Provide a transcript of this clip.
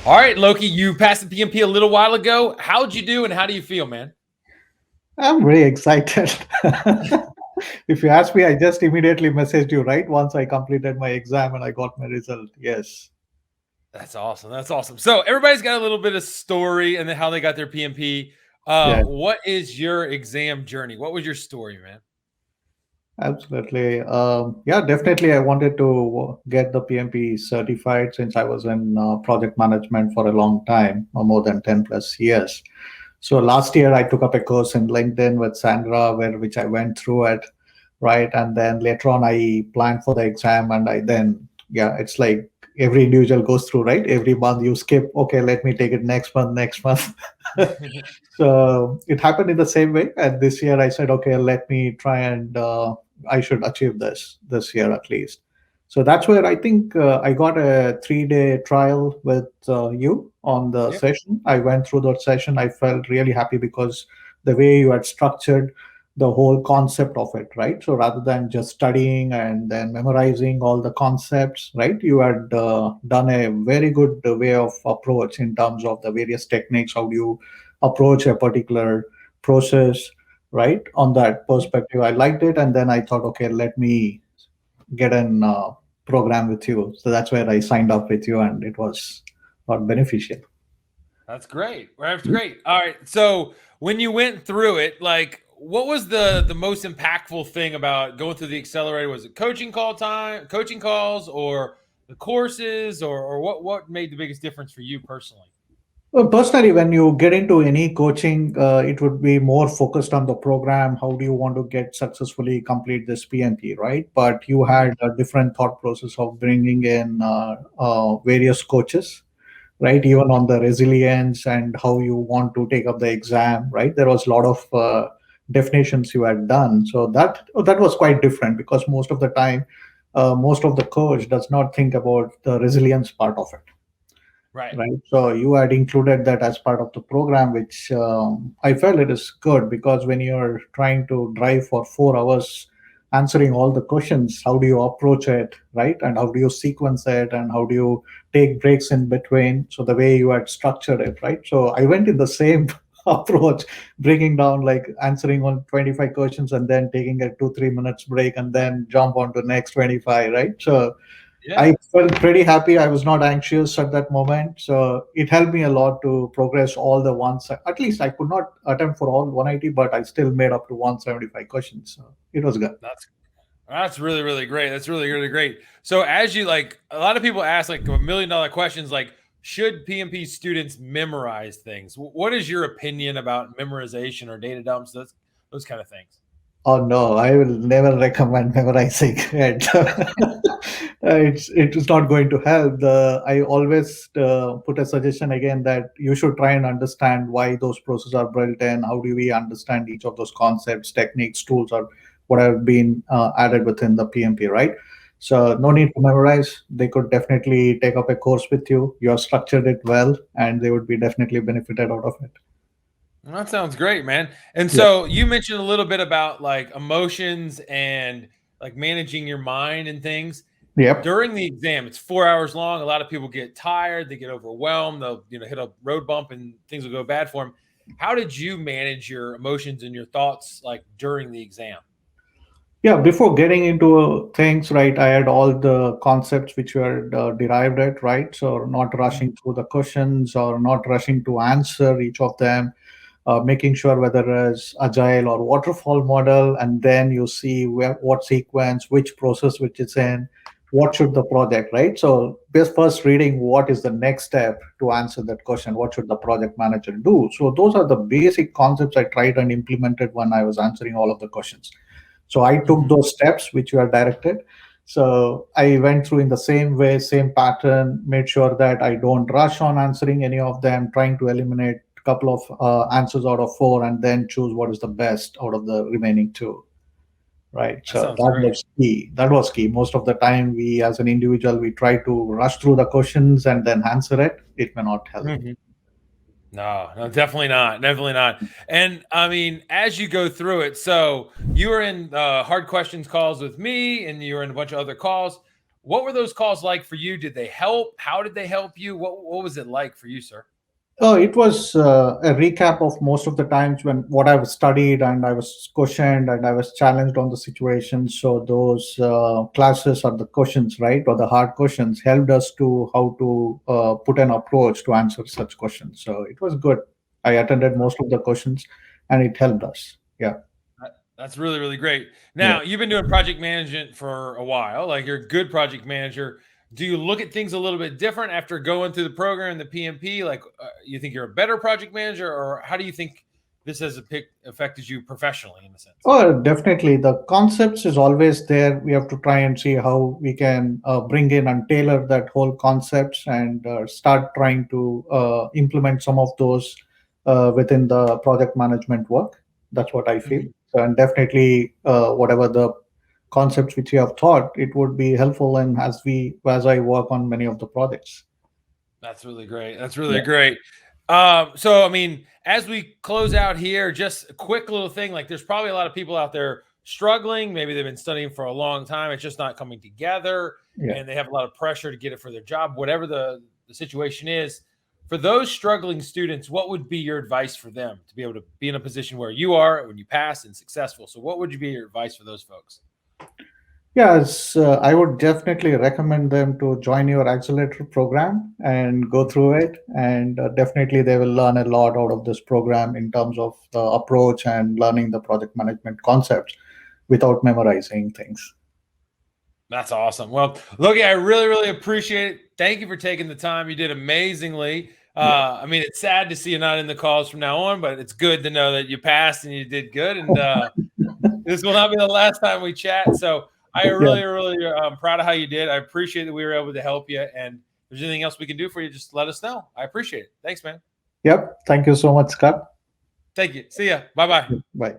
All right, Loki, you passed the PMP a little while ago. How'd you do and how do you feel, man? I'm very excited. If you ask me, I just immediately messaged you, right? Once I completed my exam and I got my result. Yes. That's awesome. That's awesome. So everybody's got a little bit of story and then how they got their PMP. Yeah, What is your exam journey? What was your story, man? absolutely. Yeah, definitely. I wanted to get the PMP certified since I was in project management for a long time, more than 10 plus years. So last year I took up a course in LinkedIn with Sandra, which I went through it, right? And then later on I planned for the exam, and I then yeah, it's like every individual goes through, right? Every month you skip. Okay, let me take it next month, next month. So it happened in the same way. And this year I said, okay, let me try and I should achieve this year at least. So that's where I think I got a 3 day trial with you on the Yep. session. I went through that session. I felt really happy because the way you had structured the whole concept of it, right? So rather than just studying and then memorizing all the concepts, right? You had done a very good way of approach in terms of the various techniques. How do you approach a particular process, right? On that perspective, I liked it, and then I thought, okay, let me get an program with you. So that's where I signed up with you, and it was not beneficial. That's great. That's great. All right. So when you went through it, like what was the most impactful thing about going through the accelerator? Was it coaching calls, or the courses, or what made the biggest difference for you personally? Well, personally, when you get into any coaching, it would be more focused on the program. How do you want to get successfully complete this PMP, right? But you Mhm. had a different thought process of bringing in various coaches, right? Even on the resilience and how you want to take up the exam, right? There was a lot of definitions you had done. So that was quite different because most of the time, most of the coach does not think about the resilience part of it, Right. right? So you had included that as part of the program, which I felt it is good because when you're trying to drive for 4 hours answering all the questions, how do you approach it, right? And how do you sequence it, and how do you take breaks in between? So the way you had structured it, right? So I went in the same approach, bringing down like answering on 25 questions and then taking a 2 3 minutes break and then jump on to next 25, right? So Yeah. I felt pretty happy. I was not anxious at that moment. So it helped me a lot to progress all the ones. At least I could not attempt for all 180, but I still made up to 175 questions. So it was good. That's really, really great. That's really, really great. So, as you like, a lot of people ask like $1 million questions, like, should PMP students memorize things? What is your opinion about memorization or data dumps? Those kind of things. Oh no, I will never recommend memorizing it. It is not going to help. I always put a suggestion again that you should try and understand why those processes are built and how do we understand each of those concepts, techniques, tools, or what have been added within the PMP, right? So no need to memorize. They could definitely take up a course with you. You have structured it well, and they would be definitely benefited out of it. Well, that sounds great, man. And Yeah. so you mentioned a little bit about like emotions and like managing your mind and things Yep. during the exam. It's 4 hours long. A lot of people get tired, they get overwhelmed, they'll hit a road bump and things will go bad for them. How did you manage your emotions and your thoughts like during the exam? Yeah, before getting into things, right, I had all the concepts which were derived at, right? So not Mhm. rushing through the questions or not rushing to answer each of them, making sure whether it's agile or waterfall model, and then you see what sequence, which process which it's in, what should the project, right? So best first reading what is the next step to answer that question, what should the project manager do? So those are the basic concepts I tried and implemented when I was answering all of the questions. So I took Mhm. those steps which were directed. So I went through in the same way, same pattern, made sure that I don't rush on answering any of them, trying to eliminate a couple of answers out of four and then choose what is the best out of the remaining two. Right. That So sounds that great. was key. That was key. Most of the time, we as an individual, we try to rush through the questions and then answer it. It may not help. Mhm. No, no, definitely not. Definitely not. And I mean, as you go through it, so you were in hard questions calls with me and you were in a bunch of other calls. What were those calls like for you? Did they help? How did they help you? What was it like for you, sir? Oh, it was a recap of most of the times when what I've studied, and I was questioned and I was challenged on the situation. So those classes or the questions, right, or the hard questions helped us to how to put an approach to answer such questions. So it was good. I attended most of the questions, and it helped us. Yeah. That's really, really great. Yeah. Now, you've been doing project management for a while. Like, you're a good project manager. Do you look at things a little bit different after going through the program, the PMP? Like, you think you're a better project manager, or how do you think this has affected you professionally in a sense? Oh, definitely. The concepts is always there. We have to try and see how we can bring in and tailor that whole concepts, and start trying to implement some of those within the project management work. That's what I feel. Mhm. So, and definitely, whatever the concepts which you have taught, it would be helpful, and as I work on many of the projects. That's really great. That's really Yeah. great. So I mean, as we close out here, just a quick little thing. Like, there's probably a lot of people out there struggling. Maybe they've been studying for a long time. It's just not coming together, Yeah. and they have a lot of pressure to get it for their job, whatever the situation is. For those struggling students, what would be your advice for them to be able to be in a position where you are when you pass and successful? So, what would you be your advice for those folks? Yes, I would definitely recommend them to join your accelerator program and go through it. And definitely, they will learn a lot out of this program in terms of the approach and learning the project management concepts without memorizing things. That's awesome. Well, Loki, I really, really appreciate it. Thank you for taking the time. You did amazingly. Yeah. I mean, it's sad to see you not in the calls from now on, but it's good to know that you passed and you did good. And this will not be the last time we chat. So I Yeah. really, really proud of how you did. I appreciate that we were able to help you. And if there's anything else we can do for you, just let us know. I appreciate it. Thanks, man. Yep. Thank you so much, Scott. Thank you. See ya. Bye bye. Bye.